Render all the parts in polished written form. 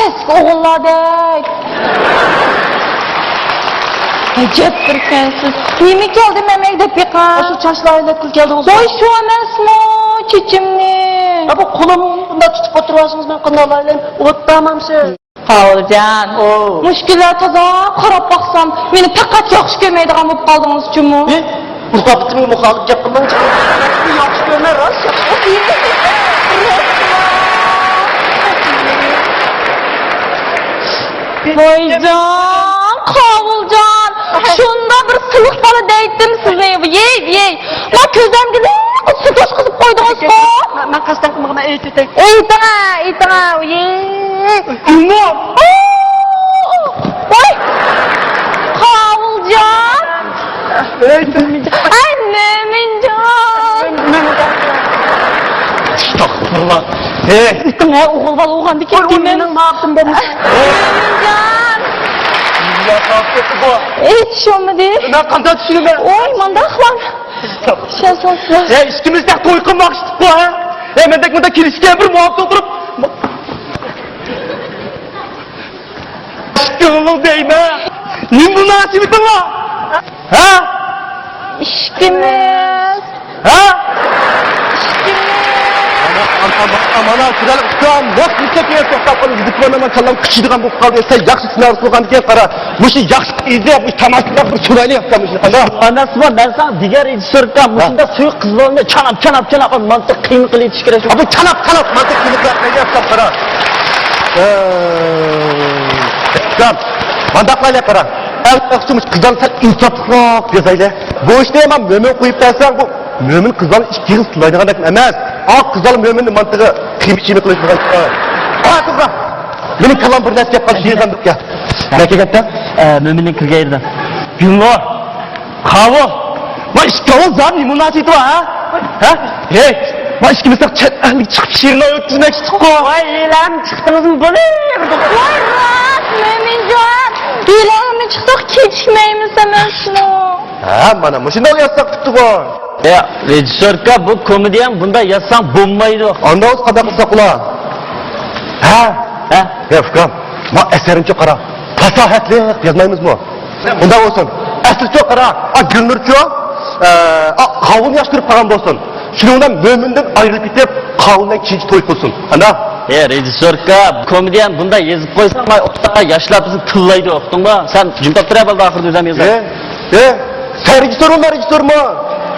eski oğulladek. Ecep bir sensiz. Yemek geldi memek de peka. Şu çaşlarıyla kız geldi olsun. Boy şu emasmı çiçimni. Ya bu kolumu bunda tutup oturuyorsunuz ben kanallarla unuttamamsın. Havurcan. Oo. Müşküller taza qarab baxsam, meni faqat yaxshi ko'rmaydigan bo'lib qoldingizchi-mu? Ne? Burada bitimini muhalif yapımdan çıkıyor. Bu yaxşı görme rast yaxşı. Voyjon, Qovuljon, shunda bir siliq bola deydim sizga. Yey. Ma ko'zimga su toshqizib qo'ydingiz-ku. Ben kastan kımığına eğitim. Aytanga, yey. Bilmem. Voy! Qovuljon. Ay, Mo'minjon. Estağfurullah. Aytanga, o'g'il bola o'g'andi ketdingmi? Mening ne yaptım ben? Mo'minjon. Ya kalktı bu. Aytishomidi? Ben kandan düşünüyorum. Oy, manda qilam. Şanslar. İkimiz de toy kılmak istedik bu ha. Hemen burada kilişken bir muhabbet oturup. Aşkım değme. Ne münasebetin var? Ha? İşkimiz. Ha? İşkimiz. Aman ha, kıralım. Tamam, nasıl bir çekeye sohbet kalın. Gidiklerine kalın, küçüdüğün bu kalıyor. Sen yakşı sınav soğan diye kara. Bu şey yakşı izle, bu tamaşılar, bu çuraylı yapmış. Anası var, ben sana diğer editörken bu suyu kızlarına çanap mantık kıyımkılı yetişkireç. Abi çanap, mantık kıyımkılı ne yapsam kara. Tamam, mandaklarla kara. El yakışmış kızdan sen insaflık yazayla. Bu işte hemen mümin koyup dersen bu mümin kızdan iki yıl sınaydı kadar emez. Aa kızdan müminin mantığı kıyımçı kılıç falan. Aa kızlar. Benim kalan bir nes yapmak şeyden ya. Ne kekette? Müminin kırgayırdı. Günlor, kavul. Vay işte o zaman münasebeti var ha? Ha? Hey! Vay işte mesela çetlenlik çıkıp şiirine ötüzmek çıkıyor. Vay ilan çıktınız mı bunu? Vay rast, Mo'minjon. Ilanmi chiqsak kechikmaymiz hemen shuni. Ha, bana muşunda yazsak tuttu bu. Ya editörka bu komedyen bunda yazsan bulmaydı. Onda olsa kadar kısa kulağa. Ha? Ha? Ya Fıkram, ma eserim çok kara. Fasahatli yazmayımız mı? Bunda olsun. Esir çok kara. Gülnur çok. Kavun yaştırıp param olsun. Şunundan müminden ayrılıp gidip kavundan ikinci toy olsun. Anda? Ya editörka komedyen bunda yazıp koysan ama oktağa yaşlar bizi kıllaydı oktun mu? Sen cümtak tıra balda ahırda özem yazar. Sen rejisör mu?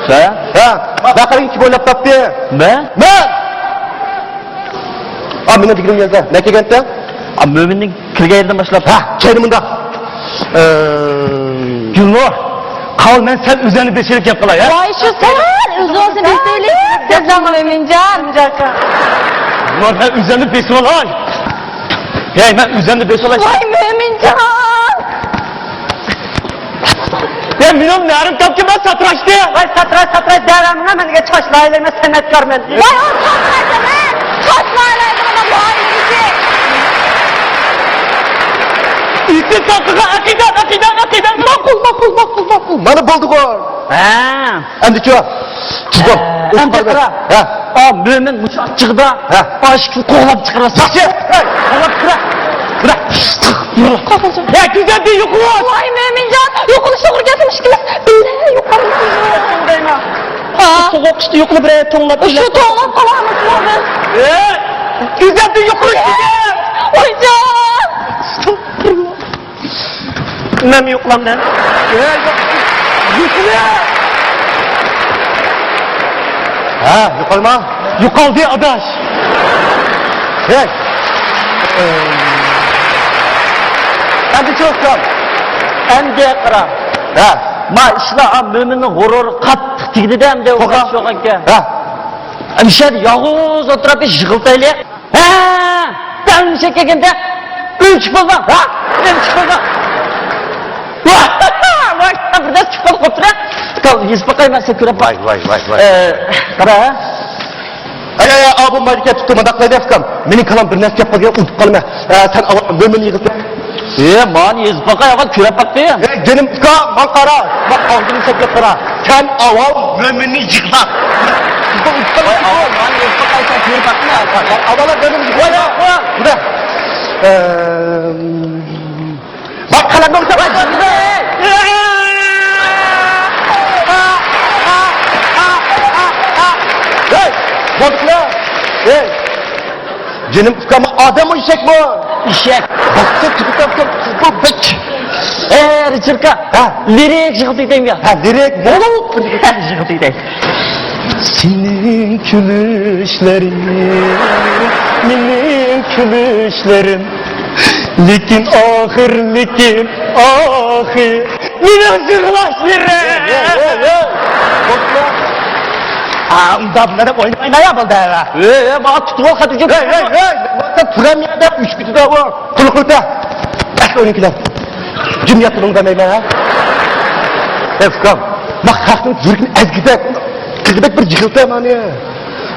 Ha? Ha? Bakarın ki böyle taptı. Ben? Benim fikrim yazdı. Ne kegente? Müminin kırgayırdan başlap. Ha, çeyniminde. Günlor, kal ben sen üzerine beşerik yapıla ya. Voy shu sen o'zing desaylik. Sizdan Mo'minjon. Günlor ben üzerine beşik olay. Hey ben üzerine beşik olay. Voy Mo'minjon. Ya minum narım tapki ben satrançtı. Vay satranç devamına ben de çaşlayla senetkar ben. Voy o tatlayman. Tatlaylaydigan voy bizi. İtti tapkıga akidan. Makul. Bana bulduk o. Ha. Endi ço. Çıkın. Hem kıra. Ha. Mümin muşatçıkda. Ha. Aşkı kovalap çıkara. Saçı. Kovalap kıra. Bırak. Qovuljon. Ya güzel bir yuku var. Voy Mo'minjon, yo'qolishga o'rgatmishkimiz. Billahi yo'qolishga. Ha. Soğuk işte yuklu bre tonlap. Shu to'g'ib qolamizmi biz? Güzel bir yuku işte. Voyjon. Ne mi yuklam ben? Yukulu. Ha, yukalma. Yukaldı adaş. Hey. Endi çok kal. Ende kıra. Ha. Ma işla müminin gururu kattık tigdi de hem de Koka. o şokan ki. Ha. Amşad yağuz oturup bir jıgıltaylı. Ha! Ben çekekende 3 bulma. Ha! 3 bulma. Bak burada çıkıp oturuyor. Kal yüz bakayım ben seküre bak. Vay. Kara ha? Ay abim malike tuttu madaklaydı efkam. Benim kalan bir nes yapmadı ya unutup kalma. Sen mümin yığılsın. Man yüz bakay ama küre bak diye. Benim ka Ankara. Bak avcını çekip kara. Sen aval mümini yıkla. Vay aval man yüz bakay sen küre bak ne? Avala benim yıkla. Vay. Bu da. Bak kalan olsa bak. Hey, bozuklar. Hey. Canım ama adam mı eşek mi? Eşek. Baksana çıkıp bu bek. Richardka. Ha. Lirik jığıltıydım ya. Ha direkt monolog. Jığıltıydım. Senin gülüşlerin, benim gülüşlerim. Lekin ahır, lekin ahır. Benim zırlaşlarım. Anda bunları oynayın ne yapıldı eve? Bana tutuyor Hatice. Bakın Premier'de 3 biti de var. Kulukluta. Bak oyunkiler. Cümle tulum demeyle ha. Efkam. Bak kalktın zürkün ezgide. Kızbek bir yıkıltı hemen ya.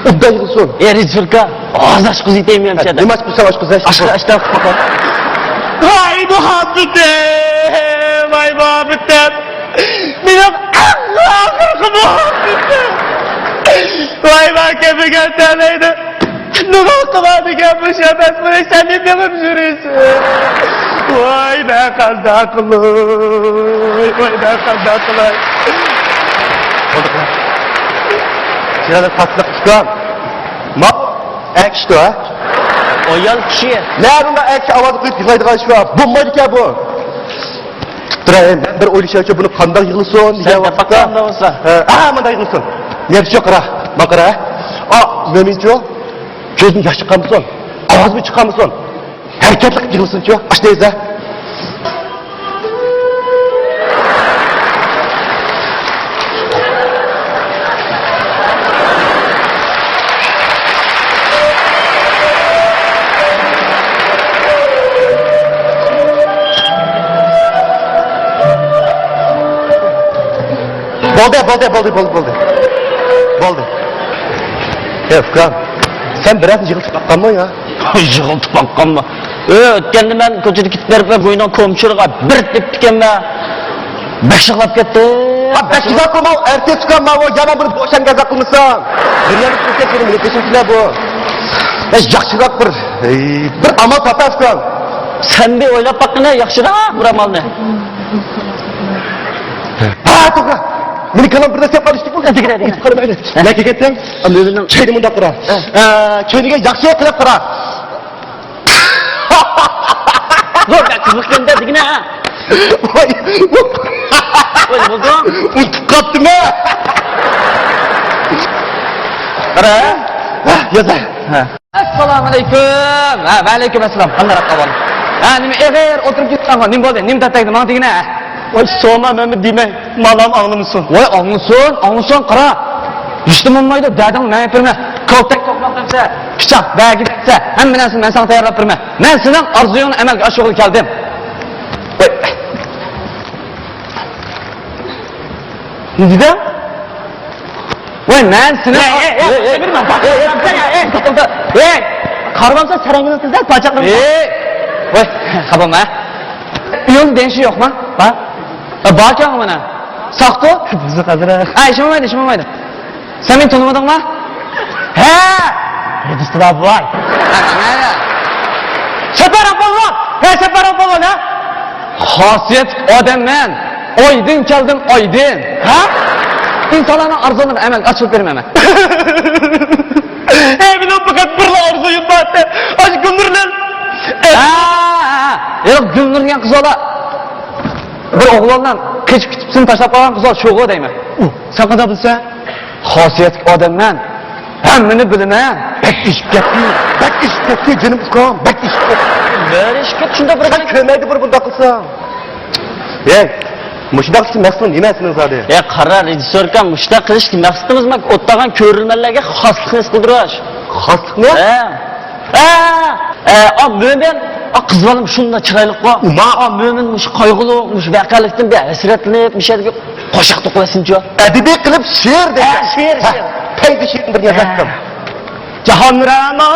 O da yıkılsın. Richardka. Ağız aşkı ziteyim ya. Ne maç bu savaş kızı aşkı. Aşkı bakalım. Vay muhabbetim. Vay muhabbetim. Benim Allah'ım muhabbetim. Vay mahkeme gelseneydi. Ne bakımadı gelmiş ya ben böyle senin de mi jürisi? Vay be kandaklı. Vay be kandaklı. Oldu lan. Sırada tatlı kuşkan. Ma ek işte ha. O yal kişi. Ne arında ek avazı kıyıp yıkaydı kaçma. Bu maydı ki bu. Tutturayım ben bir oylu şey bunu kandak yığılsın. Sen de bakalım da olsa. Aha manda yığılsın. Ne bir şey yok kıra. Bakıra ha. Aa müminci o. Gözün yaş çıkamısın. Avaz mı çıkamısın. Hareketlik yığılsın ki o. Aç neyiz ha. Boldu. Efkan, sen biraz yığıltıp bakkanma ya. Yığıltıp bakkanma. Ötkende ben koçuda gitip berip boyundan komşuluğa bir dep dikenme. Beşiklap ketdi. Ha beşik akılma, ertesi çıkanma o yaman bunu boşan gaz akılmısan. Dünyanın kürtek benim, iletişimkiler bu. Yakşırak bir amal tapa Efkan. Sen bir oylap bakın ne yakşırak bu amalını. Ha toka. Meni kalan bir de sen barıştık mı? Hadi gidelim. Çıkarım öyle. Ne keketsen? Anlıyorum. Çeyni bunda kıra. Çeyniye yakşıya kıra kıra. Zor da kızlık gönderdik ne ha? Vay. Oy buldum. Untup kaptım ha. Kara. Yazar. Assalamu alaikum. Ha, aleyküm assalam. Qanday qabol. Ha, nima eğer oturup gitsan, nima bo'ldi? Nima tataydi? Mana degina. Vay soğuma Mehmet deme. Malam anlamısın. Voy, anglison, qara. Yishtim olmaydi, dadam men yapırma. Kaltak to'qmoqdamsa, pichoq, bagi desa, hamma narsani men sana tayyorlab turma. Men sening orzuyingni amalga oshirib keldim. Voy. Ne dedi? Voy, men seni bilmem. Qarg'amsa sarangini tizak, pachaqni. Voy, xabama. Uying denshi yo'qmi? Ha? Barkan mana. Saqto? Bizni qadra. Ha, ishonmaydi. Sen meni tanimadingmi? Ha! Yedistiva voy. Saparab bo'lgan. Saparab bo'lgan, ha? Xosiyat odamman. Oydin keldim, oydin. Ha? İnsanlarına arzularını hemen açıp vermeme. Evine fakat bir arzuyum zaten. Aşk gündürler. Yok gündürgen kız ola. Bir oğlandan keçip kütüpsün taşlap kalan kız ola şoğu deyme. Sen kadar bilsen? Hasiyet adamdan. Hemmini bilime. Bek iş getti canım ıskam. Bek iş getti. Böyle iş ket şunda bir Sen köymeydi bir bunda kılsam. Muşdaqsın məqsədin neməsiniz zaten? Qara rejissörkan muşta qilish ki maqsadimiz mak o'ttagan ko'rilmalarga xoslikni his qildirish. Xoslik ne? Mo'min qiz bolam shunda chiroyli qo. Mo'min mush qayg'uli, mush vaqalikdan bir hasratlanib, mishadagi qo'shiq to'qlasinchi. Ədəbi qılıb şiir de. Şiir. Peydi şiirin bir yazatdım. Cahan Ramal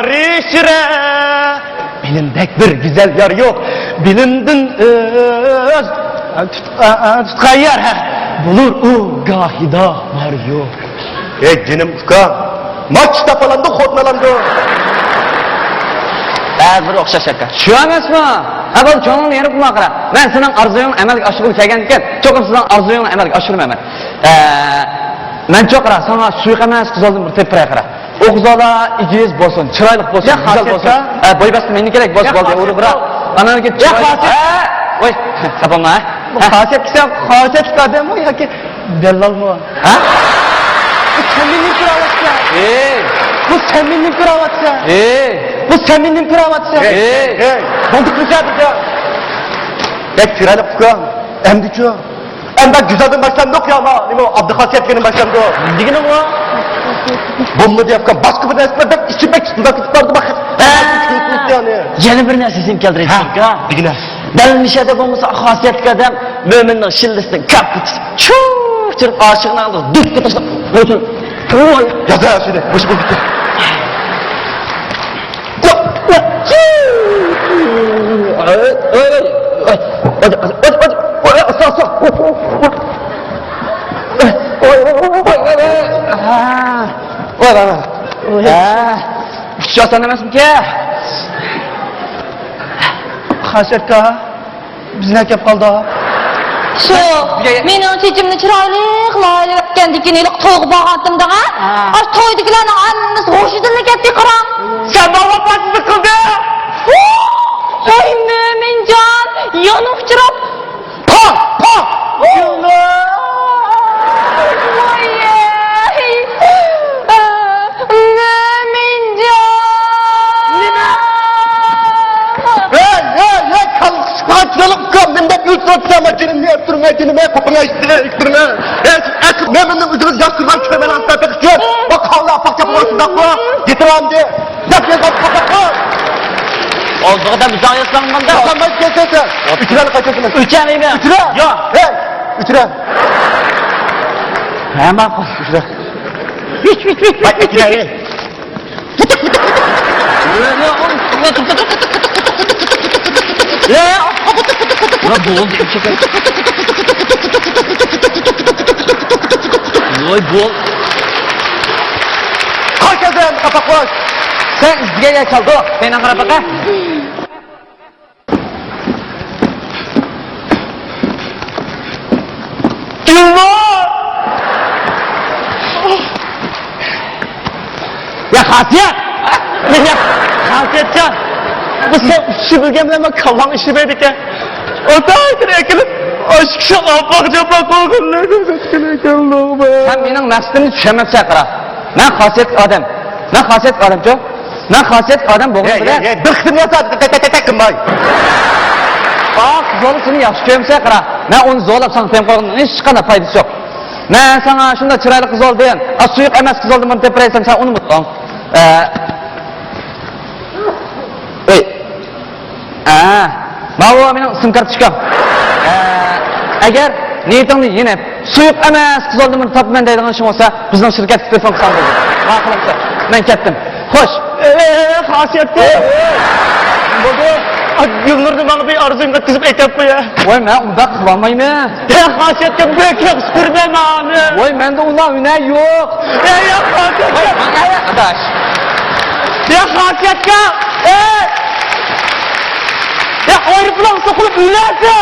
Rişre Bilindek bir güzel yar yok. Bilindin tutkayyar bulur o gahida var yok. Canım uska maç tapalandı kodmalandı. bir o'xshash ekan. Shu emasmi? Ha, bu ko'nglingni yerib qilma qara. Men sening arzuyingni amalga oshirib kelgan ekan, cho'qim sizning arzuyingni amalga oshirmayman. Men cho'qira sana suyuq emas qiz oldim bir tepray qara. O qizlar igiz bo'lsin, chiroyli bo'lsin, go'zal bo'lsin. Bo'ybasti meni kerak bo'lsa bo'ldi, o'ri biroq. Anarga chiroyli. Voy, xafaman. Bu xosiyat kisa, xosiyat odammi yoki dallolmi? Ha? Seminning kravatsa. Bu seminning kravatsa. Bu seminning kravatsa. Bundu kuzatdı. Bek firali kukan. Emdi şu. Emda güzelden başlandı yok ya ama. Nimo Abdülhasiyet benim başlandı o. Digine o. Bomba diye yapkan. Başka bir nesne bek içi bek suda tutup vardı bak. Yeni bir narsasini keltiraylik ha. Digine. Dalmishada bo'lmasa xosiyat qadam mo'minning shildisidan kapni churib oshiqni oldi. Dukka tashlab o'tin. Yaza şimdi. Hoş bulduk. Hiç asan emasmi ki? Xosiyatga bizne kep kaldı. Shu, mening chechimni chiroyli qilib aytgandikini to'g'ib borgandim-da. Ash to'ydigilarning hammasi g'o'shidinli ketdi qarang. Sabah pasını kıldı. Voy Mo'minjon, yonib uchrab. Pa! Kaçlık kamdımda yutrat samacının ne yaptırmaya ne kapına istirme. Memnunum üzülüz yastırmam kömen hasta pekişiyor. Bak Allah fakça bulmasın dakla. Getirem de. Yapıyor kapakı. Ozug'ida bizon yaslanganda. Yasanmayız kesese. Üçüren kaçasınız. Üçanimi. Üçüren. Yo'q. Hey. Üçüren. Hemen qo'y. Üçüren. Bak üçüren. Ulan boğuldu şeker. Vay boğul. Kaçasın kapak var. Sen bizga gel çaldı. Sen qarab baqa. Ya xasiyat. Ya Hasretcan. Bu sen işi bilgemleme kalan işi verdik ya. O da ekilip aşk şaka bakacak bak bakın ne gözüküyor Allah'ım. Sen mening maqsadimni tushunmaysan qara. Men xosiyat odam. Men xosiyat odam-ku. Men xosiyat odam bo'lgan bilan. Dıktım ya zaten tek kılmay. Bak, zo'lib seni yaxshi ko'rmasa qara. Men uni zo'lab sana qo'yib qo'yganning hech qanday foydasi yo'q. Men sana shunda chiroyli qiz oldim, suyuq emas qiz oldim deb aytsam, sen uni unutding. Ey. Mana mening sim kartochkam. Agar niyatingni yenib, suyuq emas qiz oldim deb topman deydigan ish bo'lsa, bizning shirkat telefon qilsam bo'ladi. Ha qilamsa. Men ketdim. Xo'sh. Hasiyatga. Baba, yıllardır bana bir arzuyum kızıp etap bu ya. Voy, men unda qilolmayman. Ya hasiyatga bekle kıskırdım abi. Voy, menda unda yo'q. Ya hasiyatga. Adash. Ya hasiyatga. Ya ayrıplan sokup ülerse.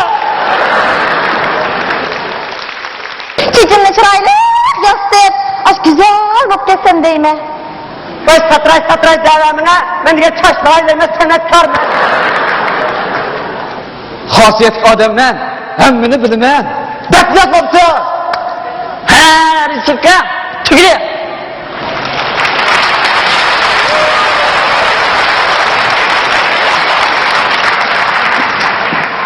Chechimni chiroyli yastab, ash güzel bo'lib ketsam deyman. Baş satray devamına ben diye taşlarla sanatkarım. Xosiyat odamman, hammani bilaman. Beklet babsa. Ha, rizqqa. Tugri.